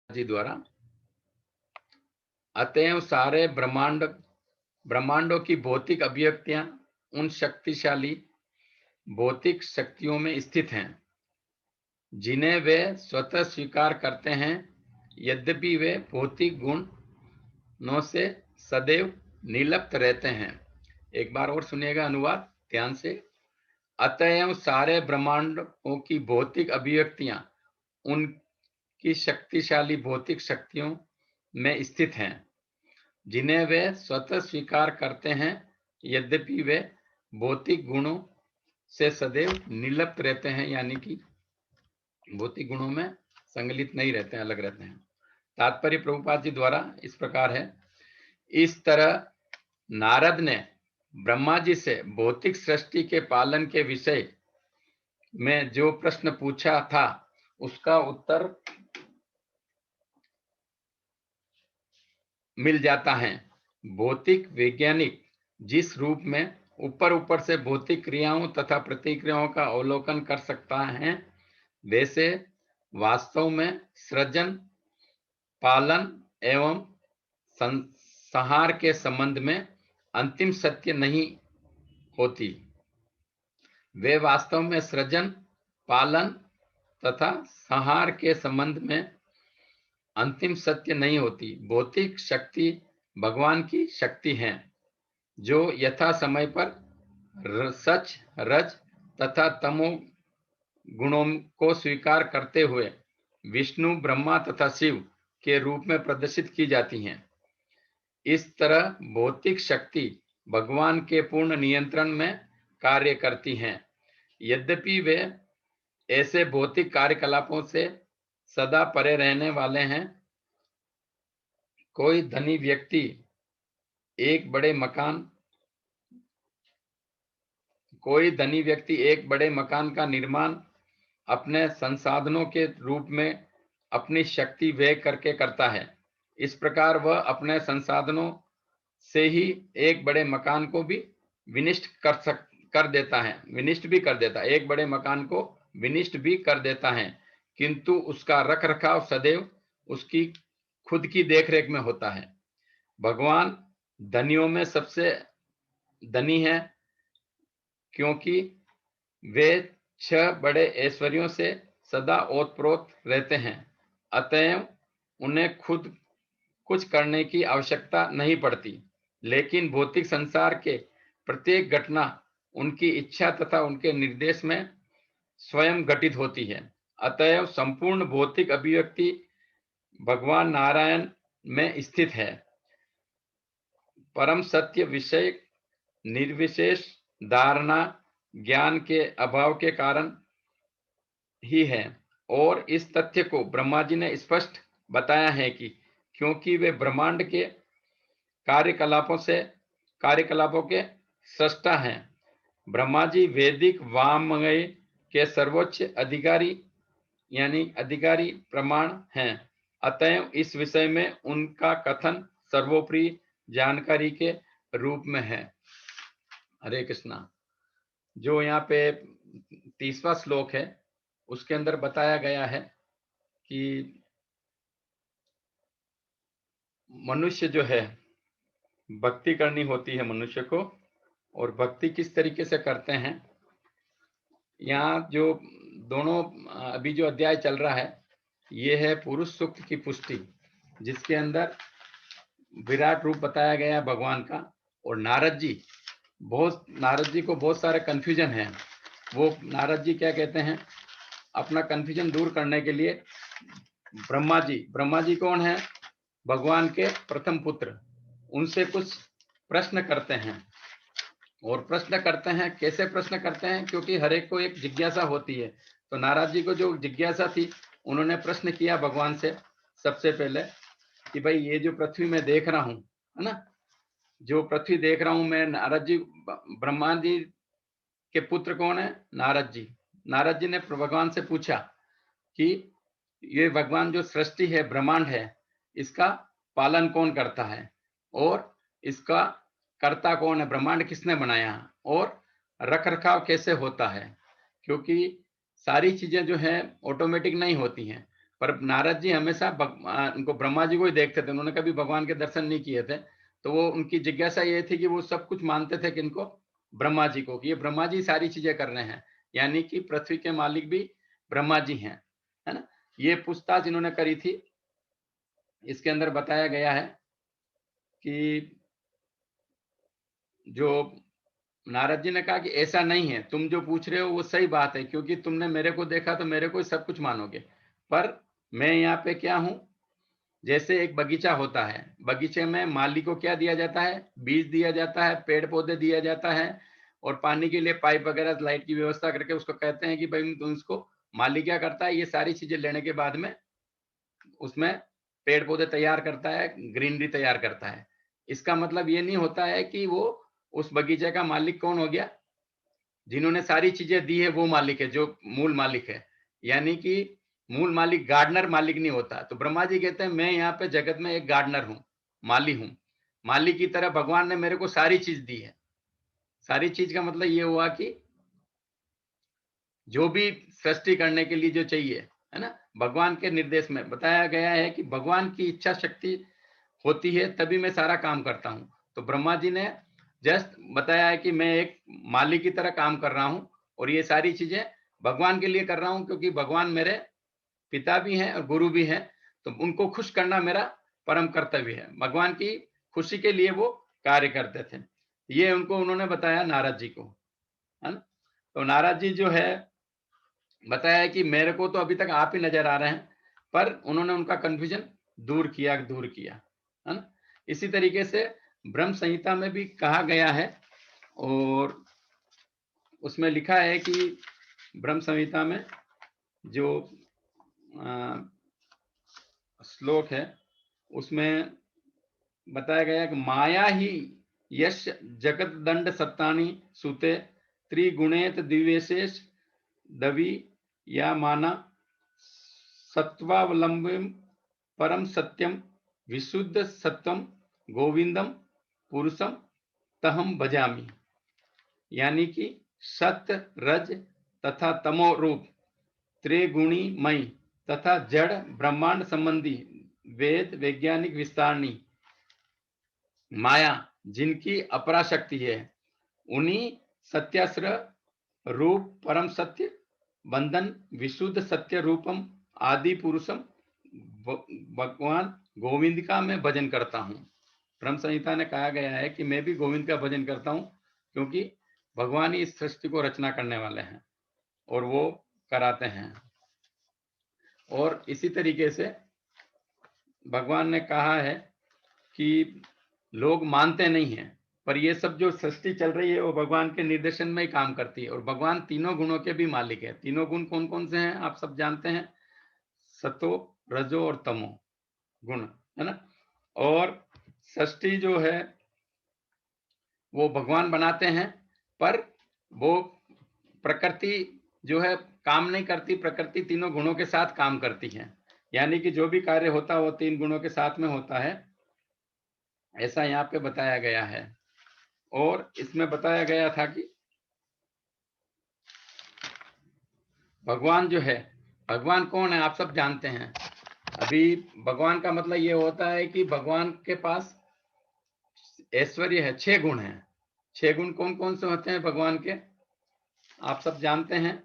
जी द्वारा। अतएव सारे ब्रह्मांडों की भौतिक अभिव्यक्तियां उन शक्तिशाली भौतिक शक्तियों में स्थित हैं जिन्हें वे स्वतः स्वीकार करते हैं, यद्यपि वे भौतिक गुणों से सदैव निर्लिप्त रहते हैं। एक बार और सुनिएगा अनुवाद ध्यान से। अतएव सारे ब्रह्मांडों की भौतिक अभिव्यक्तियां उनकी शक्तिशाली भौतिक शक्तियों में स्थित हैं जिन्हें वे स्वतः स्वीकार करते हैं, यद्यपि वे भौतिक गुणों से सदैव निर्लिप्त रहते हैं, यानी कि भौतिक गुणों में संगलित नहीं रहते हैं, अलग रहते हैं। तात्पर्य प्रभुपाद जी द्वारा इस प्रकार है। इस तरह नारद ने ब्रह्मा जी से भौतिक सृष्टि के पालन के विषय में जो प्रश्न पूछा था उसका उत्तर मिल जाता है। भौतिक वैज्ञानिक जिस रूप में ऊपर से भौतिक क्रियाओं तथा प्रतिक्रियाओं का अवलोकन कर सकता है, वैसे वास्तव में सृजन, पालन एवं संहार के संबंध में अंतिम सत्य नहीं होती। वे वास्तव में सृजन, पालन तथा संहार के संबंध में अंतिम सत्य नहीं होती। भौतिक शक्ति भगवान की शक्ति है जो यथा समय पर सच, रज तथा तमो गुणों को स्वीकार करते हुए विष्णु, ब्रह्मा तथा शिव के रूप में प्रदर्शित की जाती हैं। इस तरह भौतिक शक्ति भगवान के पूर्ण नियंत्रण में कार्य करती हैं, यद्यपि वे ऐसे भौतिक कार्यकलापों से सदा परे रहने वाले हैं। कोई धनी व्यक्ति एक बड़े मकान का निर्माण अपने संसाधनों के रूप में अपनी शक्ति व्यय करके करता है। इस प्रकार वह अपने संसाधनों से ही एक बड़े मकान को भी विनिष्ट कर देता है। एक बड़े मकान को विनिष्ट भी कर देता है, किंतु उसका रख रखाव सदैव उसकी खुद की देखरेख में होता है। भगवान धनियों में सबसे धनी है, क्योंकि वे 6 बड़े ऐश्वर्यों से सदा ओतप्रोत रहते हैं। अतएव उन्हें खुद कुछ करने की आवश्यकता नहीं पड़ती, लेकिन भौतिक संसार के प्रत्येक घटना उनकी इच्छा तथा उनके निर्देश में स्वयं घटित होती है। अतएव संपूर्ण भौतिक अभिव्यक्ति भगवान नारायण में स्थित है। परम सत्य विषय निर्विशेष धारणा ज्ञान के अभाव के कारण ही है, और इस तथ्य को ब्रह्मा जी ने स्पष्ट बताया है कि क्योंकि वे ब्रह्मांड के कार्यकलापों के सृष्टा हैं। ब्रह्मा जी वैदिक वाङ्मय के सर्वोच्च अधिकारी प्रमाण हैं। अतएव इस विषय में उनका कथन सर्वोपरि जानकारी के रूप में है। हरे कृष्णा। जो यहाँ पे 30वां श्लोक है उसके अंदर बताया गया है कि मनुष्य जो है भक्ति करनी होती है मनुष्य को, और भक्ति किस तरीके से करते हैं। यहाँ जो दोनों अभी जो अध्याय चल रहा है ये है पुरुष सूक्त की पुष्टि, जिसके अंदर विराट रूप बताया गया है भगवान का। और नारद जी को बहुत सारे कंफ्यूजन है। वो नारद जी क्या कहते हैं, अपना कंफ्यूजन दूर करने के लिए ब्रह्मा जी कौन है, भगवान के प्रथम पुत्र, उनसे कुछ प्रश्न करते हैं। और प्रश्न करते हैं, कैसे प्रश्न करते हैं, क्योंकि हर एक को एक जिज्ञासा होती है। तो नारद जी को जो जिज्ञासा थी, उन्होंने प्रश्न किया भगवान से सबसे पहले कि भाई ये जो पृथ्वी में देख रहा हूं, है ना, जो पृथ्वी देख रहा हूं मैं, नारद जी, ब्रह्मा जी के पुत्र कौन है, नारद जी ने भगवान से पूछा कि ये भगवान जो सृष्टि है, ब्रह्मांड है, इसका पालन कौन करता है और इसका कर्ता कौन है, ब्रह्मांड किसने बनाया और रख रखाव कैसे होता है। क्योंकि सारी चीजें जो है ऑटोमेटिक नहीं होती हैं, पर नारद जी हमेशा उनको ब्रह्मा जी को ही देखते थे, उन्होंने कभी भगवान के दर्शन नहीं किए थे। तो वो उनकी जिज्ञासा ये थी कि वो सब कुछ मानते थे कि इनको ब्रह्मा जी को, कि ये ब्रह्मा जी सारी चीजें कर रहे हैं, यानी कि पृथ्वी के मालिक भी ब्रह्मा जी हैं, है ना। ये पूछताछ इन्होंने करी थी। इसके अंदर बताया गया है कि जो नारद जी ने कहा कि ऐसा नहीं है, तुम जो पूछ रहे हो वो सही बात है, क्योंकि तुमने मेरे को देखा तो मेरे को ही सब कुछ मानोगे। पर मैं यहाँ पे क्या हूं, जैसे एक बगीचा होता है, बगीचे में माली को क्या दिया जाता है, बीज दिया जाता है, पेड़ पौधे दिया जाता है, और पानी के लिए पाइप वगैरह लाइट की व्यवस्था करके उसको कहते हैं कि भाई तुम इसको, माली क्या करता है, ये सारी चीजें लेने के बाद में उसमें पेड़ पौधे तैयार करता है, ग्रीनरी तैयार करता है। इसका मतलब ये नहीं होता है कि वो उस बगीचे का मालिक कौन हो गया, जिन्होंने सारी चीजें दी है वो मालिक है, जो मूल मालिक है। यानी कि मूल मालिक गार्डनर मालिक नहीं होता। तो ब्रह्मा जी कहते हैं मैं यहाँ पे जगत में एक गार्डनर हूँ, माली हूँ। माली की तरह भगवान ने मेरे को सारी चीज दी है। सारी चीज का मतलब ये हुआ कि जो भी सृष्टि करने के लिए जो चाहिए, है ना, भगवान के निर्देश में बताया गया है कि भगवान की इच्छा शक्ति होती है तभी मैं सारा काम करता हूँ। तो ब्रह्मा जी ने जस्ट बताया है कि मैं एक माली की तरह काम कर रहा हूँ, और ये सारी चीजें भगवान के लिए कर रहा हूँ, क्योंकि भगवान मेरे पिता भी हैं और गुरु भी हैं। तो उनको खुश करना मेरा परम कर्तव्य है। भगवान की खुशी के लिए वो कार्य करते थे। ये उनको उन्होंने बताया नारद जी को, है ना। तो नारद जी जो है बताया कि मेरे को तो अभी तक आप ही नजर आ रहे हैं, पर उन्होंने उनका कंफ्यूजन दूर किया, है ना। इसी तरीके से ब्रह्म संहिता में भी कहा गया है, और उसमें लिखा है कि ब्रह्म संहिता में जो श्लोक है उसमें बताया गया कि माया ही यश जगत दंड सत्तानि सुते त्रिगुणेत दिव्यशेष दवि या माना सत्वावलंबम परम सत्यम विशुद्ध सत्यम गोविंदम पुरुषम तहम भजामि। यानी कि सत्य रज तथा तमो रूप त्रिगुणी मई तथा जड़ ब्रह्मांड संबंधी वेद वैज्ञानिक विस्तारणी माया जिनकी अपराशक्ति है, उन्हीं सत्याश्र रूप परम सत्य बंधन विशुद्ध सत्य रूपम आदि पुरुषम भगवान गोविंद का मैं भजन करता हूँ। ब्रह्म संहिता ने कहा गया है कि मैं भी गोविंद का भजन करता हूँ, क्योंकि भगवान ही इस सृष्टि को रचना करने वाले हैं और वो कराते हैं। और इसी तरीके से भगवान ने कहा है कि लोग मानते नहीं हैं, पर ये सब जो सृष्टि चल रही है वो भगवान के निर्देशन में ही काम करती है। और भगवान तीनों गुणों के भी मालिक है। तीनों गुण कौन कौन से हैं आप सब जानते हैं, सतो रजो और तमो गुण, है ना। और सृष्टि जो है वो भगवान बनाते हैं, पर वो प्रकृति जो है काम नहीं करती, प्रकृति तीनों गुणों के साथ काम करती है। यानी कि जो भी कार्य होता है वो तीन गुणों के साथ में होता है, ऐसा यहाँ पे बताया गया है। और इसमें बताया गया था कि भगवान जो है, भगवान कौन है आप सब जानते हैं। अभी भगवान का मतलब ये होता है कि भगवान के पास ऐश्वर्य है, 6 गुण हैं। 6 गुण कौन कौन से होते हैं भगवान के, आप सब जानते हैं।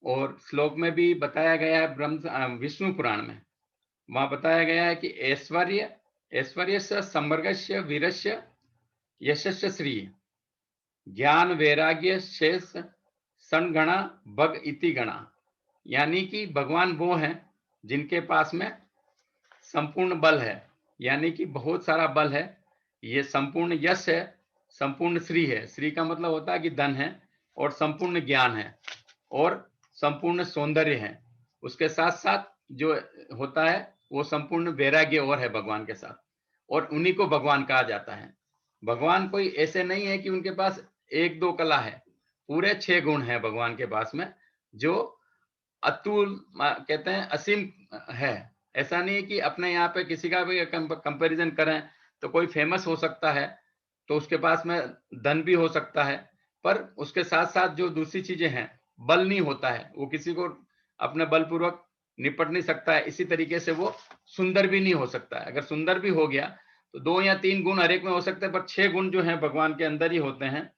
और श्लोक में भी बताया गया है, विष्णु पुराण में वहां बताया गया है कि ऐश्वर्य ऐश्वर्य से संवर्गस्य वीरस्य यशस्य श्री ज्ञान वैराग्य शेष सणगणा भग इति गणा। यानी कि भगवान वो हैं जिनके पास में संपूर्ण बल है, यानी कि बहुत सारा बल है। ये संपूर्ण यश है, संपूर्ण श्री है, श्री का मतलब होता है कि धन है, और संपूर्ण ज्ञान है, और संपूर्ण सौंदर्य है। उसके साथ साथ जो होता है वो संपूर्ण वैराग्य और है भगवान के साथ, और उन्हीं को भगवान कहा जाता है। भगवान कोई ऐसे नहीं है कि उनके पास एक दो कला है, पूरे 6 गुण है भगवान के पास में, जो अतुल कहते हैं असीम है। ऐसा नहीं है कि अपने यहाँ पे किसी का भी कंपैरिजन करें तो कोई फेमस हो सकता है, तो उसके पास में धन भी हो सकता है, पर उसके साथ साथ जो दूसरी चीजें हैं, बल नहीं होता है, वो किसी को अपने बलपूर्वक निपट नहीं सकता है, इसी तरीके से वो सुंदर भी नहीं हो सकता है। अगर सुंदर भी हो गया तो 2 या 3 गुण हर एक में हो सकते हैं, पर 6 गुण जो हैं भगवान के अंदर ही होते हैं।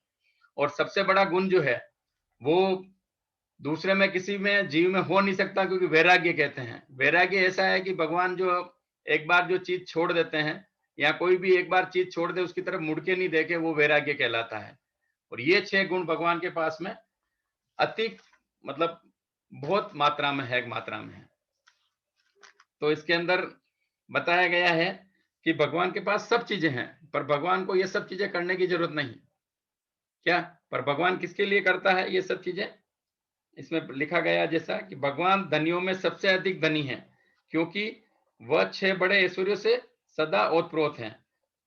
और सबसे बड़ा गुण जो है वो दूसरे में किसी में जीव में हो नहीं सकता, क्योंकि वैराग्य कहते हैं। वैराग्य ऐसा है कि भगवान जो एक बार जो चीज छोड़ देते हैं, या कोई भी एक बार चीज छोड़ दे उसकी तरफ मुड़ के नहीं देखे, वो वैराग्य कहलाता है। और ये 6 गुण भगवान के पास में अति मतलब बहुत मात्रा में है, मात्रा में है। तो इसके अंदर बताया गया है कि भगवान के पास सब चीजें हैं, पर भगवान को ये सब चीजें करने की जरूरत नहीं। क्या? पर भगवान किसके लिए करता है ये सब चीजें? इसमें लिखा गया जैसा कि भगवान धनियों में सबसे अधिक धनी है, क्योंकि वह 6 बड़े ऐश्वर्यों से सदा ओतप्रोत हैं।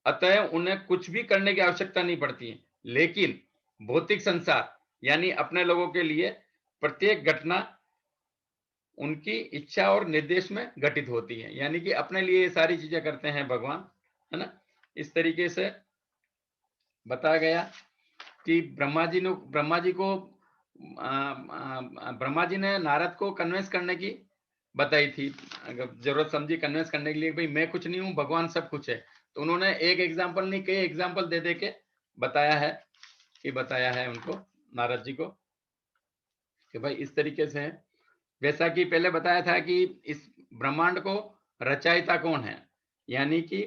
अतः उन्हें कुछ भी करने की आवश्यकता नहीं पड़ती है। लेकिन भौतिक संसार यानी अपने लोगों के लिए प्रत्येक घटना उनकी इच्छा और निर्देश में घटित होती है, यानी कि अपने लिए ये सारी चीजें करते हैं भगवान, है ना। इस तरीके से बताया गया कि ब्रह्मा जी ने नारद को कन्विंस करने की बताई थी, अगर जरूरत समझी कन्विंस करने के लिए, भाई मैं कुछ नहीं हूं, भगवान सब कुछ है। तो उन्होंने एक एग्जाम्पल नहीं, कई एग्जाम्पल दे दे के बताया है उनको, नारद जी को, कि भाई इस तरीके से है। जैसा कि पहले बताया था कि इस ब्रह्मांड को रचयिता कौन है, यानी कि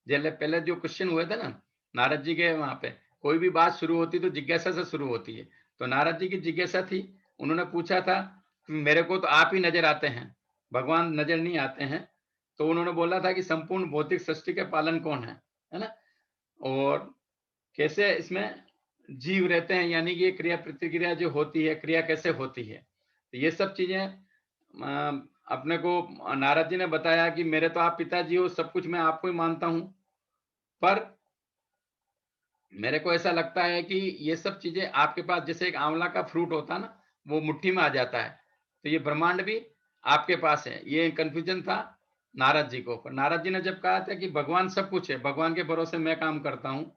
पहले जो क्वेश्चन हुए थे ना नारद जी के, वहां पे कोई भी बात शुरू होती तो जिज्ञासा से शुरू होती है। तो नारद जी की जिज्ञासा थी, उन्होंने पूछा था कि मेरे को तो आप ही नजर आते हैं, भगवान नजर नहीं आते हैं। तो उन्होंने बोला था कि संपूर्ण भौतिक सृष्टि के पालन कौन है ना, और कैसे इसमें जीव रहते हैं, यानी कि क्रिया प्रतिक्रिया जो होती है, क्रिया कैसे होती है। तो ये सब चीजें अपने को नारद जी ने बताया कि मेरे तो आप पिताजी हो, सब कुछ मैं आपको ही मानता हूं, पर मेरे को ऐसा लगता है कि ये सब चीजें आपके पास, जैसे एक आंवला का फ्रूट होता है ना, वो मुट्ठी में आ जाता है, तो ये ब्रह्मांड भी आपके पास है। ये कंफ्यूजन था नारद जी को, पर नारद जी ने जब कहा था कि भगवान सब कुछ है, भगवान के भरोसे मैं काम करता हूँ,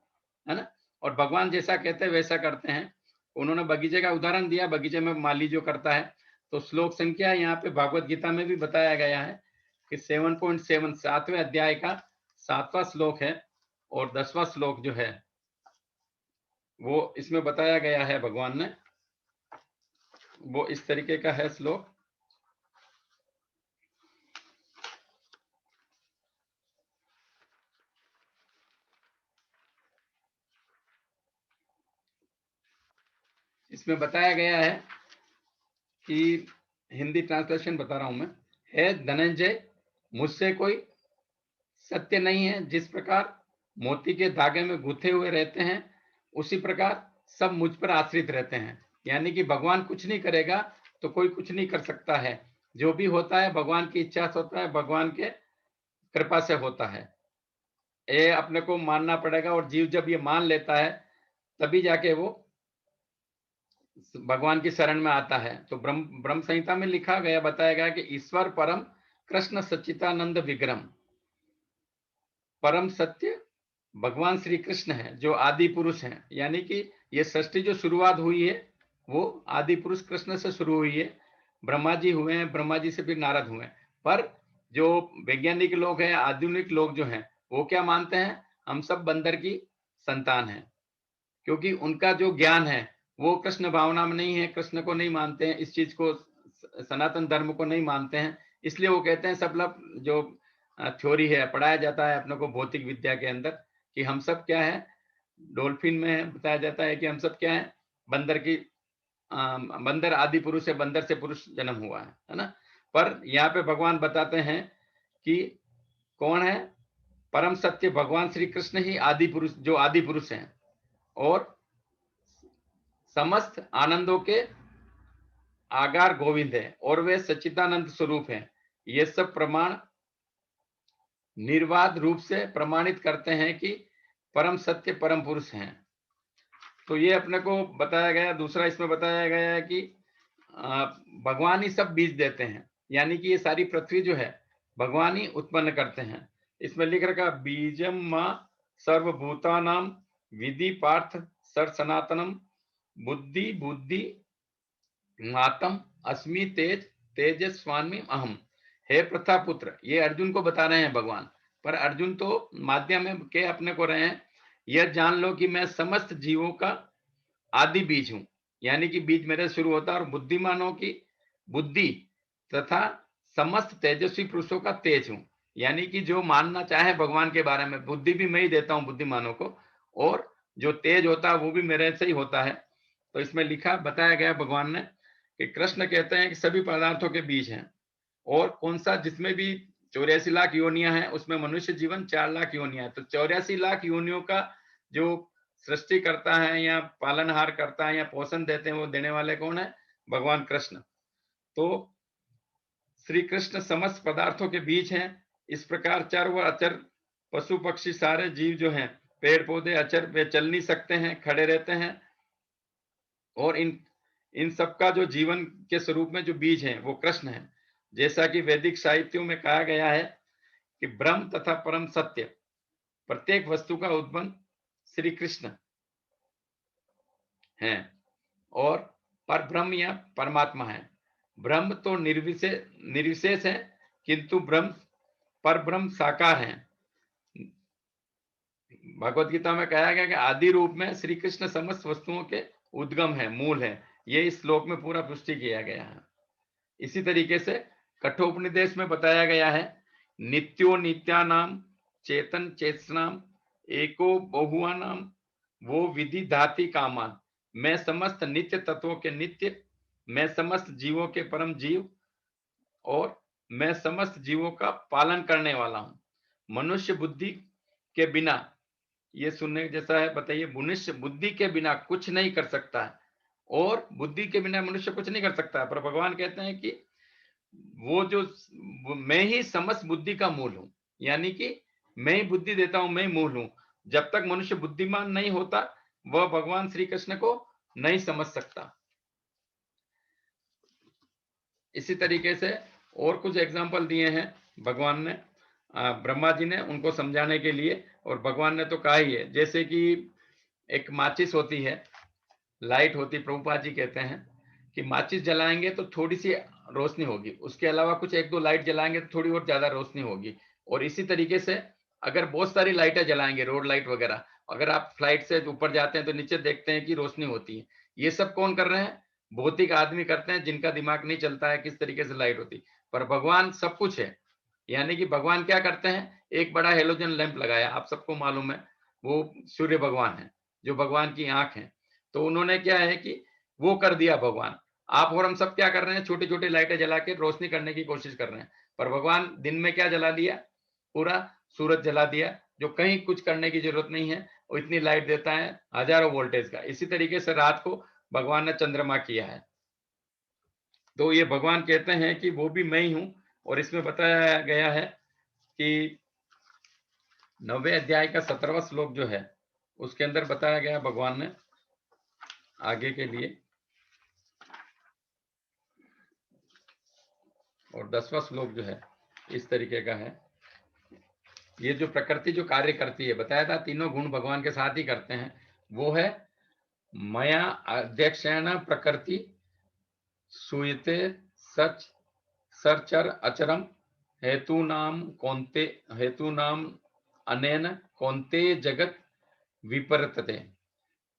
है ना, और भगवान जैसा कहते हैं वैसा करते हैं। उन्होंने बगीचे का उदाहरण दिया, बगीचे में माली जो करता है। तो श्लोक संख्या यहाँ पे भागवत गीता में भी बताया गया है कि 7.7 7वें अध्याय का 7वां श्लोक है, और 10वां श्लोक जो है वो इसमें बताया गया है भगवान ने, वो इस तरीके का है श्लोक। इसमें बताया गया है कि हिंदी ट्रांसलेशन बता रहा हूं मैं, है धनंजय, मुझसे कोई सत्य नहीं है। जिस प्रकार मोती के धागे में गुथे हुए रहते हैं, उसी प्रकार सब मुझ पर आश्रित रहते हैं। यानी कि भगवान कुछ नहीं करेगा तो कोई कुछ नहीं कर सकता है। जो भी होता है भगवान की इच्छा से होता है, भगवान के कृपा से होता है। ये अपने को मानना पड़ेगा, और जीव जब ये मान लेता है तभी जाके वो भगवान की शरण में आता है। तो ब्रह्म संहिता में लिखा गया, बताया गया कि ईश्वर परम कृष्ण सच्चिदानंद विग्रह, परम सत्य भगवान श्री कृष्ण है, जो आदि पुरुष हैं। यानी कि ये सृष्टि जो शुरुआत हुई है वो आदि पुरुष कृष्ण से शुरू हुई है। ब्रह्मा जी हुए हैं, ब्रह्मा जी से फिर नारद हुए हैं। पर जो वैज्ञानिक लोग हैं, आधुनिक लोग जो हैं, वो क्या मानते हैं, हम सब बंदर की संतान हैं, क्योंकि उनका जो ज्ञान है वो कृष्ण भावना में नहीं है, कृष्ण को नहीं मानते हैं, इस चीज को, सनातन धर्म को नहीं मानते हैं। इसलिए वो कहते हैं, सब लोग जो थ्योरी है, पढ़ाया जाता है अपने को भौतिक विद्या के अंदर, कि हम सब क्या है, डॉल्फिन में बताया जाता है कि हम सब क्या है, बंदर की बंदर आदि पुरुष है, बंदर से पुरुष जन्म हुआ है ना। पर यहाँ पे भगवान बताते हैं कि कौन है परम सत्य, भगवान श्री कृष्ण ही आदि पुरुष, जो आदि पुरुष हैं, और समस्त आनंदों के आगार गोविंद है, और वे सच्चिदानंद स्वरूप हैं। ये सब प्रमाण निर्वाध रूप से प्रमाणित करते हैं कि परम सत्य परम पुरुष हैं। तो ये अपने को बताया गया। दूसरा इसमें बताया गया है कि भगवान ही सब बीज देते हैं, यानी कि ये सारी पृथ्वी जो है भगवान ही उत्पन्न करते हैं। इसमें लिख रखा, बीजम मां सर्वभूतानाम विधि पार्थ सर सनातनम बुद्धि बुद्धि मातम अस्मि तेज तेजस्वामी अहम। हे प्रथा पुत्र, ये अर्जुन को बता रहे हैं भगवान, पर अर्जुन तो माध्यम के अपने को रहे हैं, यह जान लो कि मैं समस्त जीवों का आदि बीज हूं, यानी कि बीज मेरे शुरू होता है, और बुद्धिमानों की बुद्धि तथा समस्त तेजस्वी पुरुषों का तेज हूं, यानी कि जो मानना चाहे भगवान के बारे में, बुद्धि भी मैं ही देता हूं बुद्धिमानों को, और जो तेज होता है वो भी मेरे से ही होता है। तो इसमें लिखा बताया गया भगवान ने कि कृष्ण कहते हैं कि सभी पदार्थों के बीज हैं, और कौन सा, जिसमें भी 84 लाख योनियां हैं उसमें मनुष्य जीवन 4 लाख योनियां है, तो 84 लाख योनियों का जो सृष्टि करता है या पालनहार करता है या पोषण देते हैं, वो देने वाले कौन है? भगवान कृष्ण। तो श्री कृष्ण समस्त पदार्थों के बीच हैं। इस प्रकार चर व अचर पशु पक्षी सारे जीव जो हैं, पेड़ पौधे अचर, वे चल नहीं सकते हैं, खड़े रहते हैं, और इन सबका जो जीवन के स्वरूप में जो बीज हैं वो कृष्ण है। जैसा कि वैदिक साहित्यों में कहा गया है कि ब्रह्म तथा परम सत्य, प्रत्येक वस्तु का उद्गम श्री कृष्ण है, और पर ब्रह्म या परमात्मा है। ब्रह्म तो निर्विशेष है, किंतु पर ब्रह्म साकार है। भगवत गीता में कहा गया कि आदि रूप में श्री कृष्ण समस्त वस्तुओं के उद्गम है, मूल है। ये इस श्लोक में पूरा पुष्टि किया गया है। इसी तरीके से कठोपनिषद में बताया गया है, नित्यो नित्यानाम चेतन चेतनाम एको बहुआनाम वो विधि धाति कामान। मैं समस्त नित्य तत्वों के नित्य, मैं समस्त जीवों के परम जीव, और मैं समस्त जीवों का पालन करने वाला हूं। मनुष्य बुद्धि के बिना, ये सुनने जैसा है, बताइए, मनुष्य बुद्धि के बिना कुछ नहीं कर सकता है, और बुद्धि के बिना मनुष्य कुछ नहीं कर सकता है, पर भगवान कहते हैं कि मैं ही समस्त बुद्धि का मूल हूं, यानी कि मैं ही बुद्धि देता हूं, मैं ही मूल हूं। जब तक मनुष्य बुद्धिमान नहीं होता, वह भगवान श्री कृष्ण को नहीं समझ सकता। इसी तरीके से और कुछ एग्जाम्पल दिए हैं भगवान ने, ब्रह्मा जी ने, उनको समझाने के लिए, और भगवान ने तो कहा ही है। जैसे कि एक माचिस होती है, लाइट होती, प्रभुपाद जी कहते हैं कि माचिस जलाएंगे तो थोड़ी सी रोशनी होगी, उसके अलावा कुछ एक दो लाइट जलाएंगे तो थोड़ी और ज्यादा रोशनी होगी। और इसी तरीके से अगर बहुत सारी लाइटें जलाएंगे, रोड लाइट वगैरह, अगर आप फ्लाइट से ऊपर जाते हैं तो नीचे देखते हैं कि रोशनी होती है। ये सब कौन कर रहे हैं? भौतिक आदमी करते हैं, जिनका दिमाग नहीं चलता है किस तरीके से लाइट होती। पर भगवान सब कुछ है, यानी कि भगवान क्या करते हैं, एक बड़ा हेलोजन लैंप लगाया, आप सबको मालूम है, वो सूर्य भगवान है, जो भगवान की आंख है। तो उन्होंने क्या है कि वो कर दिया भगवान। आप और हम सब क्या कर रहे हैं? छोटी छोटी लाइटें जला के रोशनी करने की कोशिश कर रहे हैं, पर भगवान दिन में क्या जला दिया? पूरा सूरज जला दिया, जो कहीं कुछ करने की जरूरत नहीं है, वो इतनी लाइट देता है, हजारों वोल्टेज का। इसी तरीके से रात को भगवान ने चंद्रमा किया है। तो ये भगवान कहते हैं कि वो भी मैं ही हूं। और इसमें बताया गया है कि 9वें अध्याय का 17वां श्लोक जो है, उसके अंदर बताया गया भगवान ने आगे के लिए, और 10वां श्लोक जो है इस तरीके का है। ये जो प्रकृति जो कार्य करती है, बताया था तीनों गुण भगवान के साथ ही करते हैं, वो है मया अध्यक्षेण प्रकृति सूयते सच सरचर अचरम हेतु नाम अनेन कौन्ते जगत विपरीतते।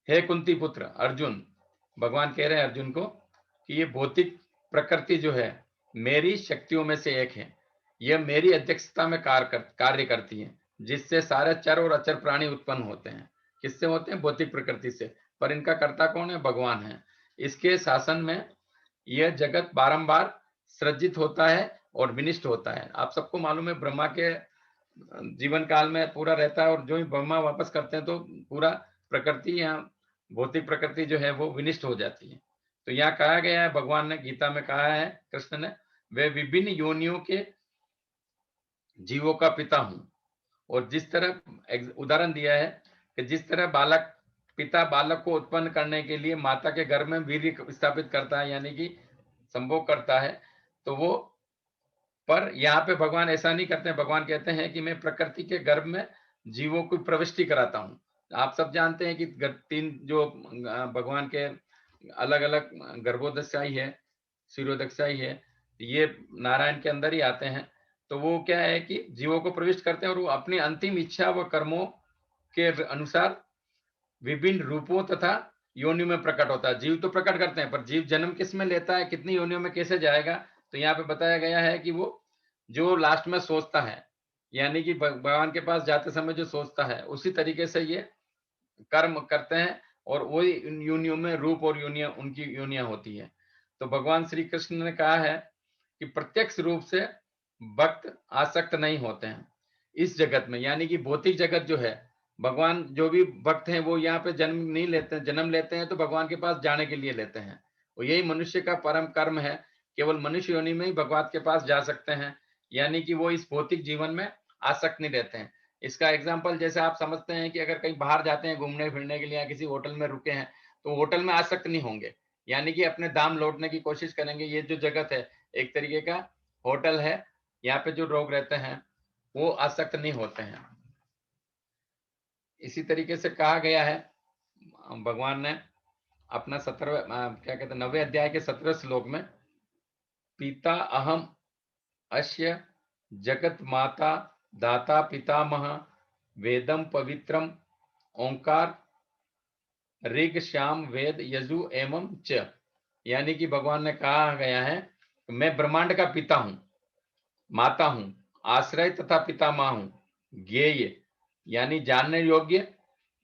हे कुंती पुत्र अर्जुन, भगवान कह रहे हैं अर्जुन को कि ये भौतिक प्रकृति जो है मेरी शक्तियों में से एक है, यह मेरी अध्यक्षता में कार्य करती है, जिससे सारे चर और अचर प्राणी उत्पन्न होते हैं। किससे होते हैं? भौतिक प्रकृति से। पर इनका कर्ता कौन है? भगवान है। इसके शासन में यह जगत बारंबार सृजित होता है और विनिष्ट होता है। आप सबको मालूम है, ब्रह्मा के जीवन काल में पूरा रहता है, और जो ही ब्रह्मा वापस करते हैं तो पूरा प्रकृति या भौतिक प्रकृति जो है वो विनिष्ट हो जाती है। तो यहाँ कहा गया है, भगवान ने गीता में कहा है कृष्ण ने, वे विभिन्न योनियों के जीवों का पिता हूं। और जिस तरह उदाहरण दिया है कि जिस तरह पिता बालक को उत्पन्न करने के लिए माता के गर्भ में वीर्य स्थापित करता है, यानी कि संभोग करता है, तो वो, पर यहाँ पे भगवान ऐसा नहीं करते हैं। भगवान कहते हैं कि मैं प्रकृति के गर्भ में जीवों की प्रविष्टि कराता हूँ। आप सब जानते हैं कि तीन जो भगवान के अलग अलग गर्भोदशाई है, शिरोदशाई है, ये नारायण के अंदर ही आते हैं। तो वो क्या है कि जीवों को प्रविष्ट करते हैं और वो अपनी अंतिम इच्छा व कर्मों के अनुसार विभिन्न रूपों तथा योनियों में प्रकट होता है। जीव तो प्रकट करते हैं, पर जीव जन्म किस में लेता है, कितनी योनियों में कैसे जाएगा, तो यहाँ पे बताया गया है कि वो जो लास्ट में सोचता है, यानी कि भगवान के पास जाते समय जो सोचता है, उसी तरीके से ये कर्म करते हैं और वही योनियों में रूप और योनियां उनकी योनियां होती है। तो भगवान श्री कृष्ण ने कहा है कि प्रत्यक्ष रूप से भक्त आसक्त नहीं होते हैं इस जगत में, यानी कि भौतिक जगत जो है, भगवान जो भी भक्त हैं वो यहाँ पे जन्म नहीं लेते हैं, जन्म लेते हैं तो भगवान के पास जाने के लिए लेते हैं। और यही मनुष्य का परम कर्म है, केवल मनुष्य योनि में ही भगवान के पास जा सकते हैं, यानी कि वो इस भौतिक जीवन में आसक्त नहीं रहते हैं। इसका एग्जाम्पल जैसे आप समझते हैं कि अगर कहीं बाहर जाते हैं घूमने फिरने के लिए या किसी होटल में रुके हैं, तो होटल में आसक्त नहीं होंगे, यानी कि अपने दाम लौटने की कोशिश करेंगे। ये जो जगत है एक तरीके का होटल है, यहाँ पे जो लोग रहते हैं वो आसक्त नहीं होते हैं। इसी तरीके से कहा गया है, भगवान ने अपना 17वें क्या कहते हैं 9वें अध्याय के 17वें श्लोक में, पिता अहम अस्य जगत माता दाता पितामह वेदम पवित्रम ओंकार ऋग श्याम वेद यजु एवं च, यानी कि भगवान ने कहा गया है मैं ब्रह्मांड का पिता हूं, माता हूं, आश्रय तथा पितामह हूं, ज्ञेय यानी जानने योग्य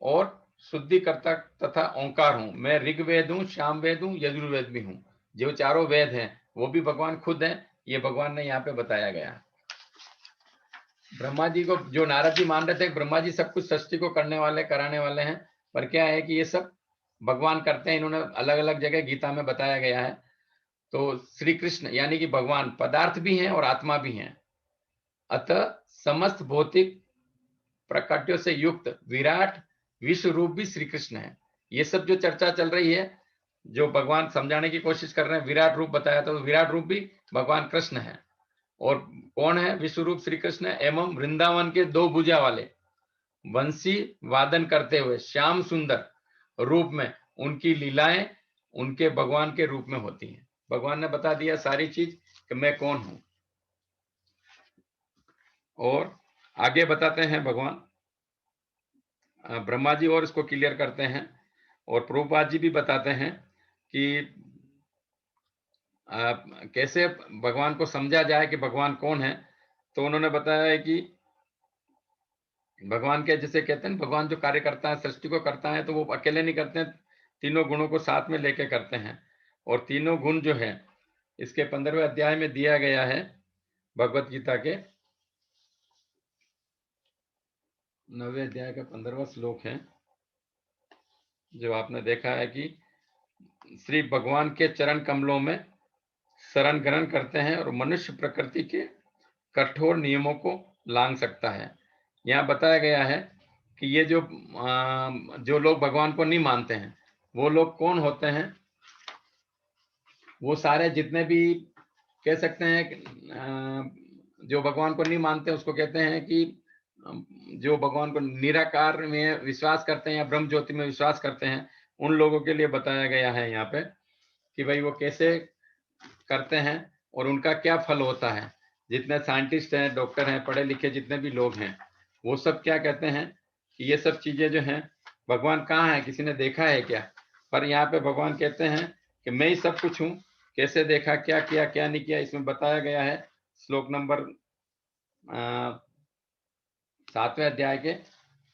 और शुद्धिकर्ता तथा ओंकार हूं। मैं ऋग्वेद हूं, सामवेद हूं, यजुर्वेद भी हूं। जो चारों वेद हैं वो भी भगवान खुद हैं, ये भगवान ने यहाँ पे बताया गया। ब्रह्मा जी को जो नारद जी मान रहे थे ब्रह्मा जी सब कुछ सृष्टि को करने वाले कराने वाले हैं, पर क्या है कि ये सब भगवान करते हैं। इन्होंने अलग अलग जगह गीता में बताया गया है। तो श्री कृष्ण यानी कि भगवान पदार्थ भी हैं और आत्मा भी हैं, अतः समस्त भौतिक प्रकट्यों से युक्त विराट विश्व रूप भी श्री कृष्ण है। ये सब जो चर्चा चल रही है, जो भगवान समझाने की कोशिश कर रहे हैं, विराट रूप बताया, तो विराट रूप भी भगवान कृष्ण है। और कौन है विश्व रूप श्री कृष्ण एवं वृंदावन के 2 भुजा वाले वंशी वादन करते हुए श्याम सुंदर रूप में उनकी लीलाएं उनके भगवान के रूप में होती हैं। भगवान ने बता दिया सारी चीज कि मैं कौन हूं। और आगे बताते हैं भगवान ब्रह्मा जी और इसको क्लियर करते हैं, और प्रभुपाद जी भी बताते हैं कि कैसे भगवान को समझा जाए कि भगवान कौन है। तो उन्होंने बताया है कि भगवान के जैसे कहते हैं भगवान जो कार्य करता है सृष्टि को करता है, तो वो अकेले नहीं करते हैं, तीनों गुणों को साथ में लेके करते हैं। और तीनों गुण जो है इसके 15वें अध्याय में दिया गया है, भगवत गीता के 9वें अध्याय का 15वां श्लोक है, जो आपने देखा है कि श्री भगवान के चरण कमलों में शरण ग्रहण करते हैं और मनुष्य प्रकृति के कठोर नियमों को लांघ सकता है। यहाँ बताया गया है कि ये जो लोग भगवान को नहीं मानते हैं वो लोग कौन होते हैं। वो सारे जितने भी कह सकते हैं जो भगवान को नहीं मानते उसको कहते हैं कि जो भगवान को निराकार में विश्वास करते हैं या ब्रह्म ज्योति में विश्वास करते हैं, उन लोगों के लिए बताया गया है यहाँ पे कि भाई वो कैसे करते हैं और उनका क्या फल होता है। जितने साइंटिस्ट हैं, डॉक्टर हैं, पढ़े लिखे जितने भी लोग हैं, वो सब क्या कहते हैं कि ये सब चीजें जो हैं भगवान कहाँ है, किसी ने देखा है क्या। पर यहाँ पे भगवान कहते हैं कि मैं ही सब कुछ हूँ, कैसे देखा, क्या किया, क्या नहीं किया, इसमें बताया गया है श्लोक नंबर 7वें अध्याय के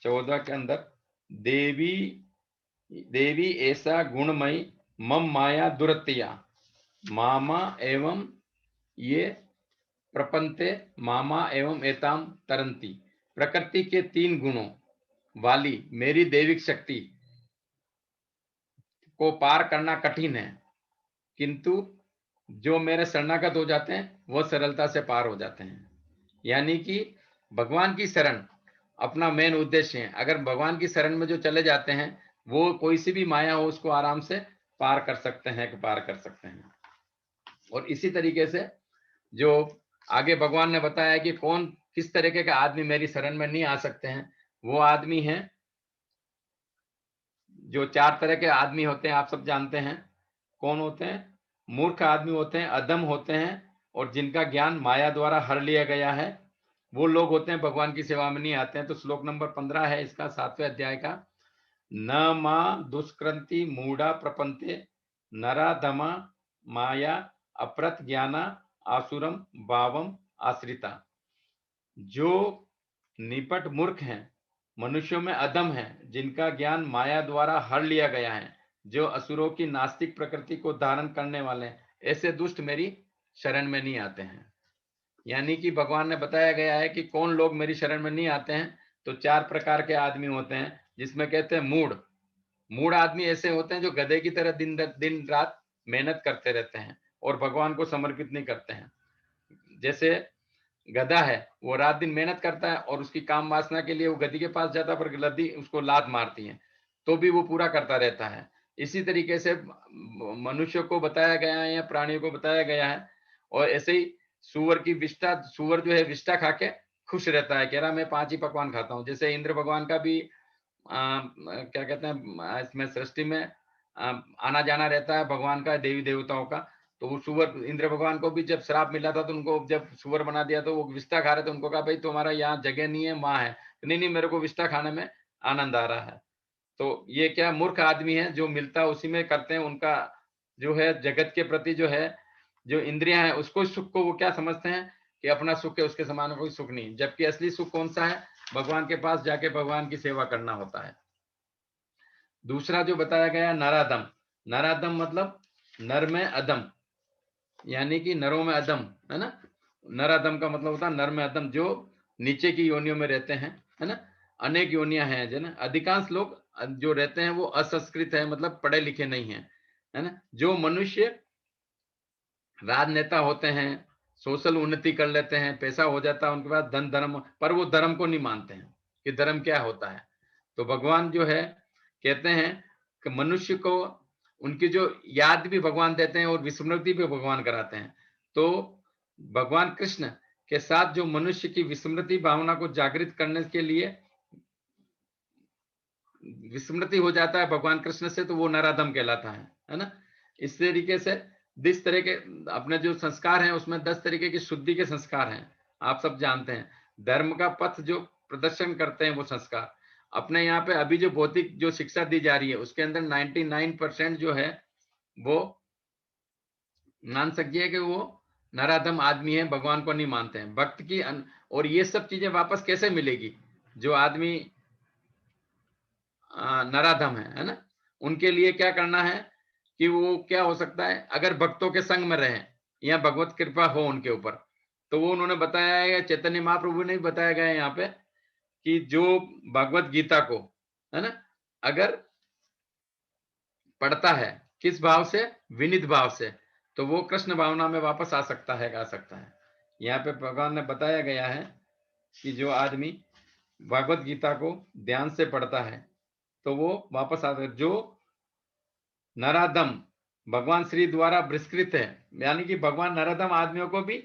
14 के अंदर। देवी देवी ऐसा गुणमयी मम माया दुरत्या मामा एवं ये प्रपंते मामा एवं एताम तरंती। प्रकृति के 3 गुणों वाली मेरी दैविक शक्ति को पार करना कठिन है, किंतु जो मेरे शरणागत हो जाते हैं वो सरलता से पार हो जाते हैं। यानी कि भगवान की शरण अपना मेन उद्देश्य है। अगर भगवान की शरण में जो चले जाते हैं वो कोई सी भी माया हो उसको आराम से पार कर सकते हैं कि पार कर सकते हैं। और इसी तरीके से जो आगे भगवान ने बताया कि कौन किस तरीके का आदमी मेरी शरण में नहीं आ सकते हैं, वो आदमी है जो 4 तरह के आदमी होते हैं, आप सब जानते हैं कौन होते हैं। मूर्ख आदमी होते हैं, अधम होते हैं, और जिनका ज्ञान माया द्वारा हर लिया गया है, वो लोग होते हैं भगवान की सेवा में नहीं आते हैं। तो श्लोक नंबर 15 है इसका 7वें अध्याय का। न मा दुष्कृति मूढ़ा प्रपंते नराधमा माया अप्रत ज्ञाना आसुरम भावम आश्रिता। जो निपट मूर्ख हैं, मनुष्यों में अधम है, जिनका ज्ञान माया द्वारा हर लिया गया है, जो असुरों की नास्तिक प्रकृति को धारण करने वाले हैं, ऐसे दुष्ट मेरी शरण में नहीं आते हैं। यानी कि भगवान ने बताया गया है कि कौन लोग मेरी शरण में नहीं आते हैं। तो 4 प्रकार के आदमी होते हैं, जिसमें कहते हैं मूढ़। मूढ़ आदमी ऐसे होते हैं जो गधे की तरह दिन रात मेहनत करते रहते हैं और भगवान को समर्पित नहीं करते हैं। जैसे गधा है, वो रात दिन मेहनत करता है और उसकी काम वासना के लिए वो गधी के पास जाता है, पर गधी उसको लात मारती है तो भी वो पूरा करता रहता है। इसी तरीके से मनुष्य को बताया गया है या प्राणियों को बताया गया है। और ऐसे ही सुअर जो है विष्ठा खा के खुश रहता है, कह रहा मैं 5 ही पकवान खाता हूँ। जैसे इंद्र भगवान का भी क्या कहते हैं, इसमें सृष्टि में आना जाना रहता है भगवान का, देवी देवताओं का। तो वो सुअर, इंद्र भगवान को भी जब श्राप मिला था तो उनको जब सुअर बना दिया तो वो विष्ठा खा रहे थे। उनको कहा भाई तुम्हारा यहाँ जगह नहीं है, माँ है। नहीं, मेरे को विष्ठा खाने में आनंद आ रहा है। तो ये क्या मूर्ख आदमी है, जो मिलता है उसी में करते हैं। उनका जो है जगत के प्रति जो है, जो इंद्रियां हैं, उसको सुख को वो क्या समझते हैं कि अपना सुख है, उसके समान कोई सुख नहीं। जबकि असली सुख कौन सा है? भगवान के पास जाके भगवान की सेवा करना होता है। दूसरा जो बताया गया नराधम। नराधम मतलब नर में अधम, यानी कि नरों में अधम, है ना। नराधम का मतलब होता है नर में अधम, जो नीचे की योनियों में रहते हैं, है ना। अनेक योनियां हैं, है ना। अधिकांश लोग जो रहते हैं वो असंस्कृत है, मतलब पढ़े लिखे नहीं है, है ना। जो मनुष्य राजनेता होते हैं, सोशल उन्नति कर लेते हैं, पैसा हो जाता है उनके पास, धन धर्म, पर वो धर्म को नहीं मानते हैं कि धर्म क्या होता है। तो भगवान जो है कहते हैं कि मनुष्य को उनकी जो याद भी भगवान देते हैं और विस्मृति भी भगवान कराते हैं। तो भगवान कृष्ण के साथ जो मनुष्य की विस्मृति भावना को जागृत करने के लिए विस्मृति हो जाता है भगवान कृष्ण से, तो वो नराधम कहलाता है ना। इस तरीके से 10 तरह के अपने जो संस्कार हैं उसमें 10 तरीके की शुद्धि के संस्कार हैं, आप सब जानते हैं। धर्म का पथ जो प्रदर्शन करते हैं वो संस्कार। अपने यहाँ पे अभी जो भौतिक जो शिक्षा दी जा रही है उसके अंदर 99% जो है वो मान सकिए कि वो नराधम आदमी है, भगवान को नहीं मानते हैं। भक्त की और ये सब चीजें वापस कैसे मिलेगी? जो आदमी नराधम है ना, उनके लिए क्या करना है कि वो क्या हो सकता है, अगर भक्तों के संग में रहें या भगवत कृपा हो उनके ऊपर, तो वो उन्होंने बताया है, चैतन्य महाप्रभु ने भी बताया गया है यहाँ पे कि जो भगवत गीता को, है ना, अगर पढ़ता है किस भाव से? विनित भाव से, तो वो कृष्ण भावना में वापस आ सकता है, गा सकता है। यहाँ पे भगवान ने बताया गया है कि जो आदमी भगवत गीता को ध्यान से पढ़ता है तो वो वापस आता है। जो नराधम भगवान श्री द्वारा बहिष्कृत है, यानी कि भगवान नराधम आदमियों को भी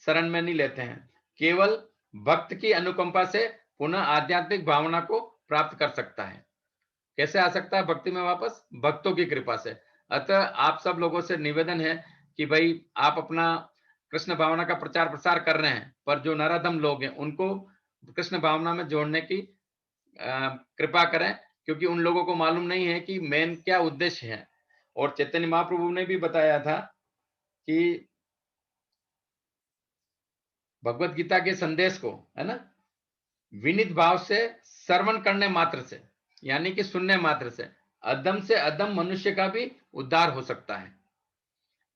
शरण में नहीं लेते हैं, केवल भक्त की अनुकंपा से पुनः आध्यात्मिक भावना को प्राप्त कर सकता है। कैसे आ सकता है भक्ति में वापस? भक्तों की कृपा से। अतः आप सब लोगों से निवेदन है कि भाई आप अपना कृष्ण भावना का प्रचार प्रसार कर रहे हैं, पर जो नराधम लोग हैं उनको कृष्ण भावना में जोड़ने की कृपा करें, क्योंकि उन लोगों को मालूम नहीं है कि मेन क्या उद्देश्य है। और चैतन्य महाप्रभु ने भी बताया था कि भगवत गीता के संदेश को, है ना, विनित भाव से श्रवण करने मात्र से, यानी कि सुनने मात्र से अधम मनुष्य का भी उद्धार हो सकता है।